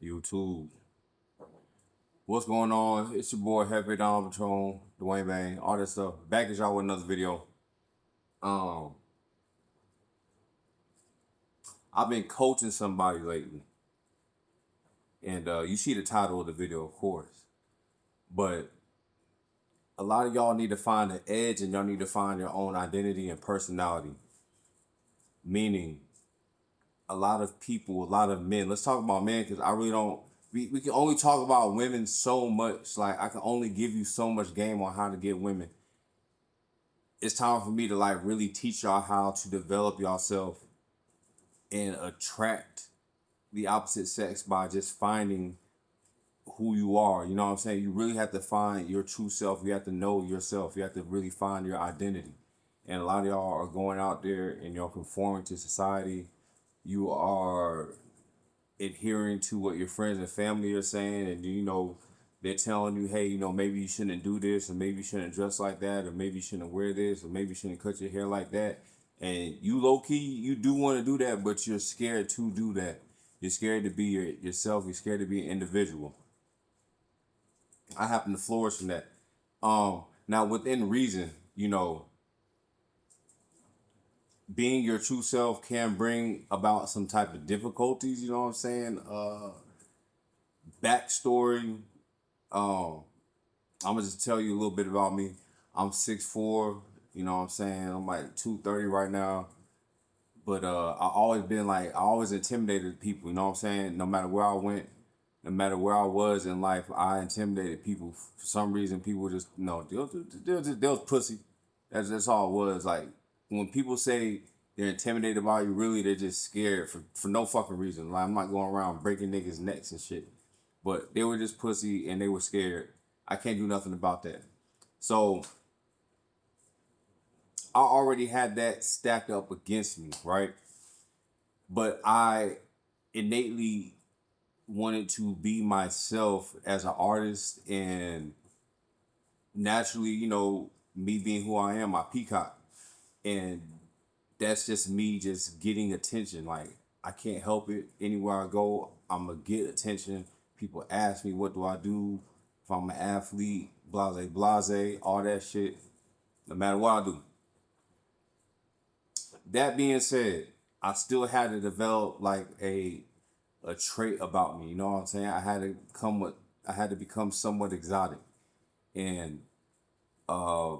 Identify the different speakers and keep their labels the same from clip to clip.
Speaker 1: YouTube. What's going on? It's your boy Heavy Donald Patron, Dwayne Bang, all that stuff. Back at y'all with another video. Um, I've been coaching somebody lately, and you see the title of the video, of course. But a lot of y'all need to find an edge, and y'all need to find your own identity and personality. Meaning, a lot of people, a lot of men. Let's talk about men, because I really don't. We can only talk about women so much. Like I can only give you so much game on how to get women. It's time for me to like really teach y'all how to develop yourself and attract the opposite sex by just finding who you are. You know what I'm saying? You really have to find your true self. You have to know yourself. You have to really find your identity. And a lot of y'all are going out there and you're conforming to society. You are adhering to what your friends and family are saying, and they're telling you, hey, maybe you shouldn't do this, or maybe you shouldn't dress like that, or maybe you shouldn't wear this, or maybe you shouldn't cut your hair like that. And you low key, you do want to do that, but you're scared to do that. You're scared to be yourself. You're scared to be an individual. I happen to flourish from that. Now within reason, being your true self can bring about some type of difficulties. You know what I'm saying? Backstory. Um, I'm gonna just tell you a little bit about me. I'm 6'4". You know what I'm saying? I'm like 230 right now. But I always intimidated people. You know what I'm saying? No matter where I went, no matter where I was in life, I intimidated people. For some reason, people just they was pussy. That's all it was. Like when people say they're intimidated by you, really they're just scared for no fucking reason. Like I'm not going around breaking niggas' necks and shit. But they were just pussy and they were scared. I can't do nothing about that. So I already had that stacked up against me, right? But I innately wanted to be myself as an artist, and naturally, me being who I am, I peacock. And that's just me just getting attention. Like I can't help it. Anywhere I go, I'm gonna get attention. People ask me what do I do, if I'm an athlete, blase, all that shit. No matter what I do. That being said, I still had to develop like a trait about me. You know what I'm saying? I had to become somewhat exotic, and uh,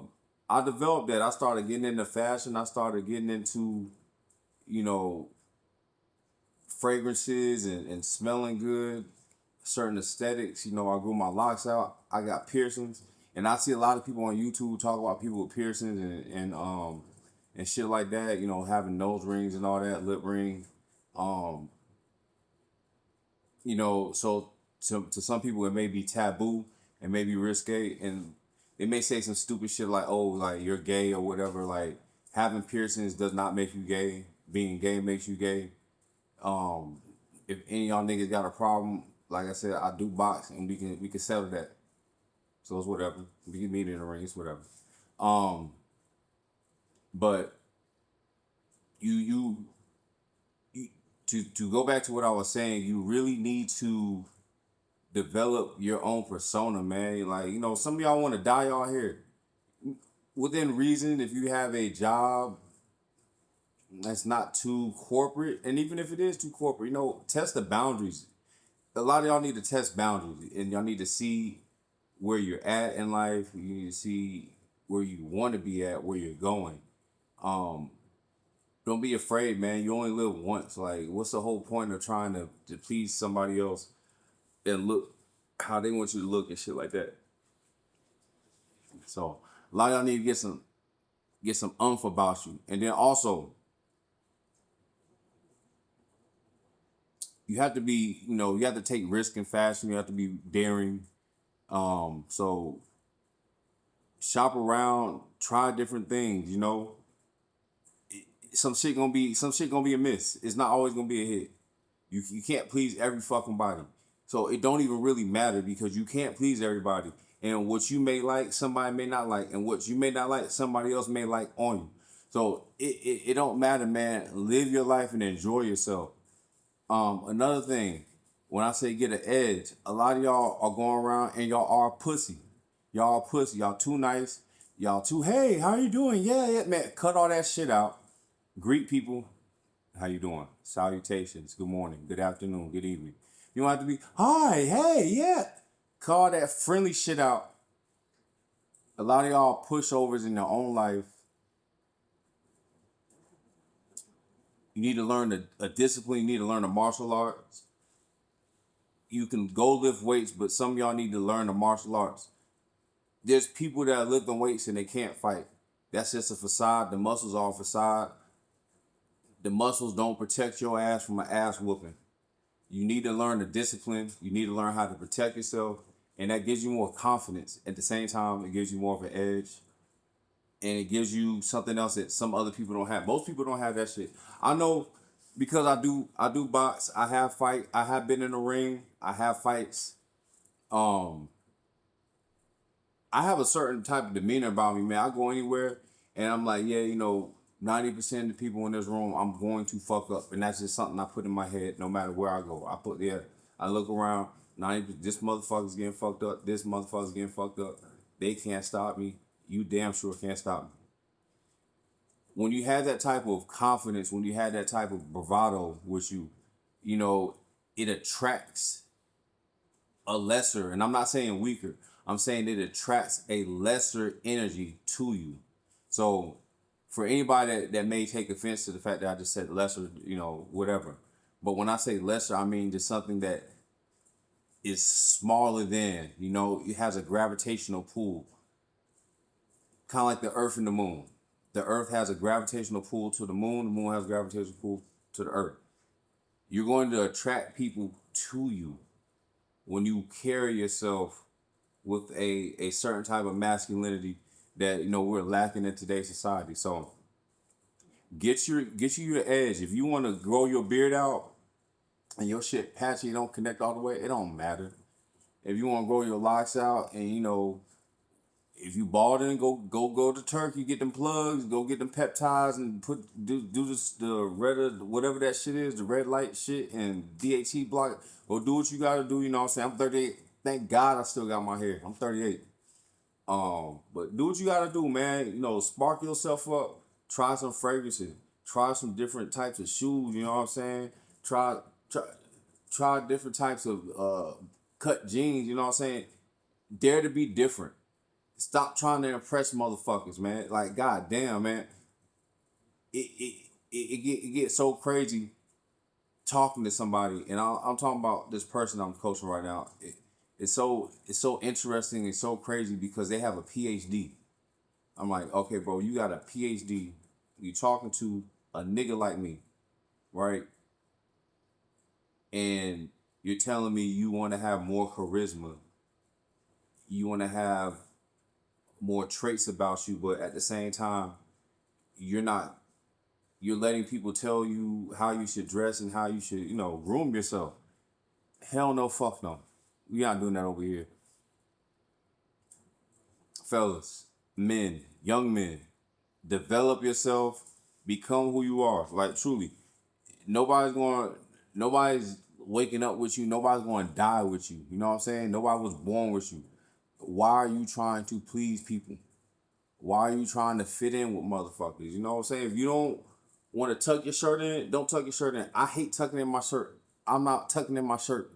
Speaker 1: I developed that. I started getting into fashion. I started getting into you know fragrances and smelling good, certain aesthetics. I grew my locks out. I got piercings, and I see a lot of people on YouTube talk about people with piercings and shit like that. Having nose rings and all that, lip ring. Um, so to some people it may be taboo and maybe risque, and they may say some stupid shit like, oh, like you're gay or whatever. Like having piercings does not make you gay. Being gay makes you gay. Um, if any of y'all niggas got a problem, like I said, I do box and we can settle that. So it's whatever. We can meet in the ring. It's whatever. Um, but you, you to go back to what I was saying, you really need to develop your own persona, man. Like, some of y'all want to dye y'all hair. Within reason, if you have a job that's not too corporate, and even if it is too corporate, test the boundaries. A lot of y'all need to test boundaries, and y'all need to see where you're at in life. You need to see where you want to be at, where you're going. Um, don't be afraid, man. You only live once. Like, what's the whole point of trying to please somebody else and look how they want you to look and shit like that? So a lot of y'all need to get some umph about you. And then also you have to be, you have to take risk in fashion. You have to be daring. So shop around, try different things, Some shit gonna be a miss. It's not always gonna be a hit. You can't please every fucking body. So it don't even really matter because you can't please everybody. And what you may like, somebody may not like. And what you may not like, somebody else may like on you. So it don't matter, man. Live your life and enjoy yourself. Another thing, When I say get an edge, a lot of y'all are going around and y'all are pussy. Y'all are pussy. Y'all too nice. Y'all too, hey, how you doing? Yeah, yeah, man. Cut all that shit out. Greet people. How you doing? Salutations. Good morning. Good afternoon. Good evening. You don't have to be, hi, hey, yeah. Cut all that friendly shit out. A lot of y'all pushovers in their own life. You need to learn a discipline. You need to learn a martial arts. You can go lift weights, but some of y'all need to learn the martial arts. There's people that are lifting weights and they can't fight. That's just a facade. The muscles are a facade. The muscles don't protect your ass from an ass whooping. You need to learn the discipline. You need to learn how to protect yourself. And that gives you more confidence. At the same time, it gives you more of an edge. And it gives you something else that some other people don't have. Most people don't have that shit. I know because I do box. I have been in the ring. I have fights. Um, I have a certain type of demeanor about me, man. I go anywhere and I'm like, yeah, 90% of the people in this room, I'm going to fuck up. And that's just something I put in my head no matter where I go. I look around, this motherfucker's getting fucked up, this motherfucker's getting fucked up. They can't stop me. You damn sure can't stop me. When you have that type of confidence, when you have that type of bravado with you, it attracts a lesser, and I'm not saying weaker, I'm saying it attracts a lesser energy to you. So for anybody that may take offense to the fact that I just said lesser, whatever. But when I say lesser, I mean just something that is smaller than, it has a gravitational pull. Kind of like the earth and the moon. The earth has a gravitational pull to the moon has a gravitational pull to the earth. You're going to attract people to you when you carry yourself with a certain type of masculinity that we're lacking in today's society. So get you your edge. If you want to grow your beard out and your shit patchy, don't connect all the way, it don't matter. If you want to grow your locks out and if you balding, go to Turkey, get them plugs, go get them peptides, and do this the red whatever that shit is, the red light shit and DHT block. Go do what you gotta do. You know what I'm saying? I'm 38. Thank God I still got my hair. I'm 38. But do what you gotta do, man. Spark yourself up. Try some fragrances. Try some different types of shoes. You know what I'm saying? Try try different types of cut jeans. You know what I'm saying? Dare to be different. Stop trying to impress motherfuckers, man. Like, goddamn, man. It gets so crazy talking to somebody, and I'm talking about this person I'm coaching right now. It's so interesting and so crazy because they have a PhD. I'm like, okay, bro, you got a PhD. You talking to a nigga like me, right? And you're telling me you want to have more charisma. You want to have more traits about you, but at the same time, you're not. You're letting people tell you how you should dress and how you should, groom yourself. Hell no, fuck no. We not doing that over here. Fellas, men, young men, develop yourself, become who you are. Like, truly, nobody's going, nobody's waking up with you. Nobody's going to die with you. You know what I'm saying? Nobody was born with you. Why are you trying to please people? Why are you trying to fit in with motherfuckers? You know what I'm saying? If you don't want to tuck your shirt in, don't tuck your shirt in. I hate tucking in my shirt. I'm not tucking in my shirt.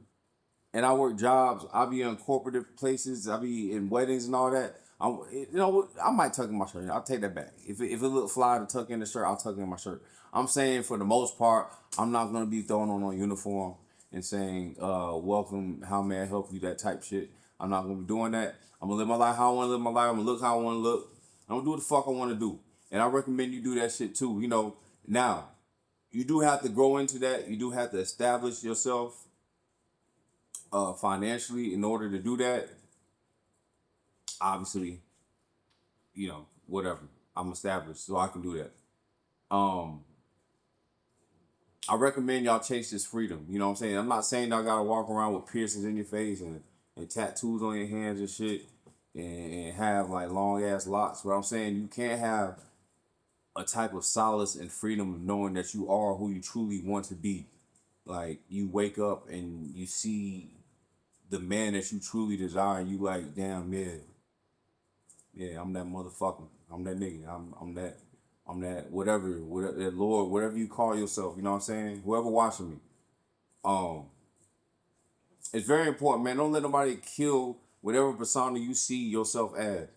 Speaker 1: And I work jobs. I be in corporate places. I be in weddings and all that. I might tuck in my shirt. I'll take that back. If it look fly to tuck in the shirt, I'll tuck in my shirt. I'm saying for the most part, I'm not gonna be throwing on a uniform and saying, welcome, how may I help you, that type shit. I'm not gonna be doing that. I'm gonna live my life how I wanna live my life. I'm gonna look how I wanna look. I'm gonna do what the fuck I wanna do. And I recommend you do that shit too. Now, you do have to grow into that. You do have to establish yourself financially in order to do that. Obviously, whatever. I'm established, so I can do that. Um, I recommend y'all chase this freedom. You know what I'm saying? I'm not saying y'all gotta walk around with piercings in your face and tattoos on your hands and shit and have like long ass locks. But I'm saying you can't have a type of solace and freedom of knowing that you are who you truly want to be. like you wake up and you see the man that you truly desire, and you like, damn, yeah, I'm that motherfucker. I'm that nigga. I'm that whatever that Lord, whatever you call yourself. You know what I'm saying? Whoever watching me, um, it's very important, man. Don't let nobody kill whatever persona you see yourself as.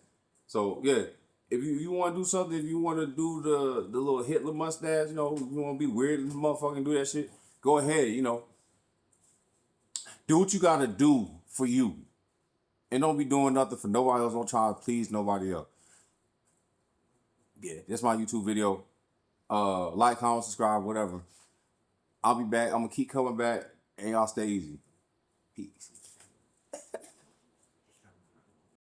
Speaker 1: So yeah, if you want to do something, if you want to do the little Hitler mustache, you know, you want to be weird, motherfucking do that shit. Go ahead, you know, do what you gotta do for you, and don't be doing nothing for nobody else. Don't try to please nobody else. Yeah, that's my YouTube video. Like, comment, subscribe, whatever. I'll be back. I'm gonna keep coming back, and y'all stay easy. Peace.